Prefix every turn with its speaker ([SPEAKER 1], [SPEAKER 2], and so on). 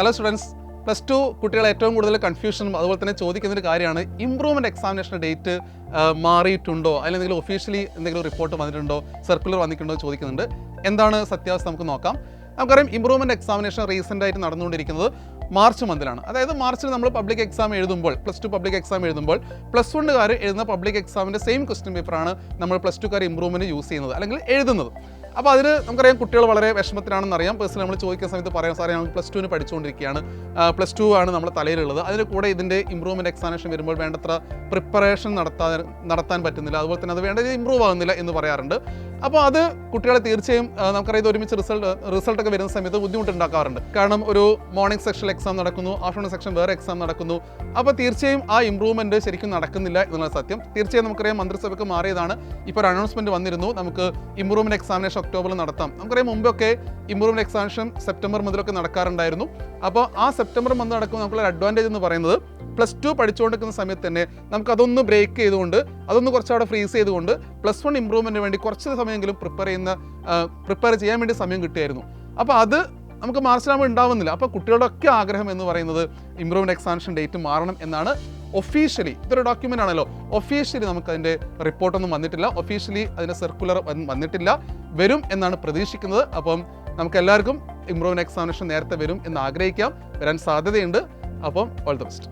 [SPEAKER 1] Hello students, plus two കുട്ടികൾ ഏറ്റവും കൂടുതൽ കൺഫ്യൂഷനും അതുപോലെ തന്നെ ചോദിക്കുന്നൊരു കാര്യമാണ് ഇംപ്രൂവ്മെൻറ്റ് എക്സാമിനേഷൻ ഡേറ്റ് മാറിയിട്ടുണ്ടോ, അല്ലെങ്കിൽ എന്തെങ്കിലും ഒഫീഷ്യലി എന്തെങ്കിലും റിപ്പോർട്ട് വന്നിട്ടുണ്ടോ, സർക്കുലർ വന്നിട്ടുണ്ടോ ചോദിക്കുന്നുണ്ട്. എന്താണ് സത്യാവസ്ഥ നമുക്ക് നോക്കാം. നമുക്കറിയാം ഇംപ്രൂവ്മെൻറ്റ് എക്സാമിനേഷൻ റീസെൻ്റ് ആയിട്ട് നടന്നുകൊണ്ടിരിക്കുന്നത് മാർച്ച് മന്തിലാണ്. അതായത് മാർച്ചിൽ നമ്മൾ പബ്ലിക് എക്സാം എഴുതുമ്പോൾ, പ്ലസ് ടു പബ്ലിക് എക്സാം എഴുതുമ്പോൾ പ്ലസ് വണ്ണുകാർ എഴുതുന്ന പബ്ലിക് എക്സാമിൻ്റെ സെയിം ക്വസ്റ്റ്യൻ പേപ്പറാണ് നമ്മൾ പ്ലസ് ടുക്കാർ ഇംപ്രൂവ്മെൻറ്റ് യൂസ് ചെയ്യുന്നത് അല്ലെങ്കിൽ എഴുതുന്നത്. അപ്പോൾ അതിന് നമുക്കറിയാം കുട്ടികൾ വളരെ വിഷമത്തിലാണെന്നറിയാം. പേഴ്സണലി നമ്മൾ ചോദിക്കുന്ന സമയത്ത് പറയാം, സാറേ ഞങ്ങൾ പ്ലസ് ടുവിന് പഠിച്ചുകൊണ്ടിരിക്കുകയാണ്, പ്ലസ് ടു ആണ് നമ്മുടെ തലയിലുള്ളത്, അതിന് കൂടെ ഇതിൻ്റെ ഇംപ്രൂവ്മെൻറ്റ് എക്സാമിനേഷൻ വരുമ്പോൾ വേണ്ടത്ര പ്രിപ്പറേഷൻ നടത്താൻ പറ്റുന്നില്ല, അതുപോലെ തന്നെ അത് വേണ്ട ഇമ്പ്രൂവ് ആകുന്നില്ല എന്ന് പറയാറുണ്ട്. അപ്പോൾ അത് കുട്ടികളെ തീർച്ചയായും നമുക്കറിയാം ഇത് ഒരുമിച്ച് റിസൾട്ടൊക്കെ വരുന്ന സമയത്ത് ബുദ്ധിമുട്ടുണ്ടാക്കാറുണ്ട്. കാരണം ഒരു മോർണിംഗ് സെക്ഷനിൽ എക്സാം നടക്കുന്നു, ആഫ്റ്റർനൂൺ സെക്ഷൻ വേറെ എക്സാം നടക്കുന്നു. അപ്പോൾ തീർച്ചയായും ആ ഇമ്പ്രൂവ്മെൻറ്റ് ശരിക്കും നടക്കുന്നില്ല എന്നുള്ള സത്യം. തീർച്ചയായും നമുക്കറിയാം മന്ത്രിസഭയ്ക്ക് മാറിയതാണ്. ഇപ്പോൾ ഒരു അനൗൺസ്മെൻറ്റ് വന്നിരുന്നു, നമുക്ക് ഇമ്പ്രൂവ്മെൻറ്റ് എക്സാമിനേഷൻ ഒക്ടോബറിൽ നടത്താം. നമുക്കറിയാം മുമ്പൊക്കെ ഇമ്പ്രൂവ്മെൻറ്റ് എക്സാമിനേഷൻ സെപ്റ്റംബർ മുതലൊക്കെ നടക്കാറുണ്ടായിരുന്നു. അപ്പോൾ ആ സെപ്റ്റംബർ മന്ത് നടക്കുമ്പോൾ നമുക്കുള്ള അഡ്വാൻറ്റേജ് എന്ന് പറയുന്നത് പ്ലസ് ടു പഠിച്ചുകൊണ്ടിരിക്കുന്ന സമയത്ത് തന്നെ നമുക്കതൊന്ന് ബ്രേക്ക് ചെയ്തുകൊണ്ട്, അതൊന്ന് കുറച്ചവിടെ ഫ്രീസ് ചെയ്തുകൊണ്ട് പ്ലസ് വൺ ഇമ്പ്രൂവ്മെൻറ്റിന് വേണ്ടി കുറച്ച് സമയമെങ്കിലും പ്രിപ്പയർ ചെയ്യാൻ വേണ്ടി സമയം കിട്ടിയായിരുന്നു. അപ്പോൾ അത് നമുക്ക് മാർച്ചിലാകുമ്പോൾ ഉണ്ടാവുന്നില്ല. അപ്പോൾ കുട്ടികളുടെ ഒക്കെ ആഗ്രഹം എന്ന് പറയുന്നത് ഇമ്പ്രൂവ്മെൻറ്റ് എക്സാമിനേഷൻ ഡേറ്റ് മാറണം എന്നാണ്. ഒഫീഷ്യലി ഇതൊരു ഡോക്യുമെൻ്റ് ആണല്ലോ, ഒഫീഷ്യലി നമുക്കതിൻ്റെ റിപ്പോർട്ടൊന്നും വന്നിട്ടില്ല, ഒഫീഷ്യലി അതിൻ്റെ സർക്കുലർ വന്നിട്ടില്ല. വരും എന്നാണ് പ്രതീക്ഷിക്കുന്നത്. അപ്പം നമുക്ക് എല്ലാവർക്കും ഇമ്പ്രൂവ്മെൻറ്റ് എക്സാമിനേഷൻ നേരത്തെ വരും എന്ന് ആഗ്രഹിക്കാം. വരാൻ സാധ്യതയുണ്ട്. അപ്പം ഓൾ ദി ബെസ്റ്റ്.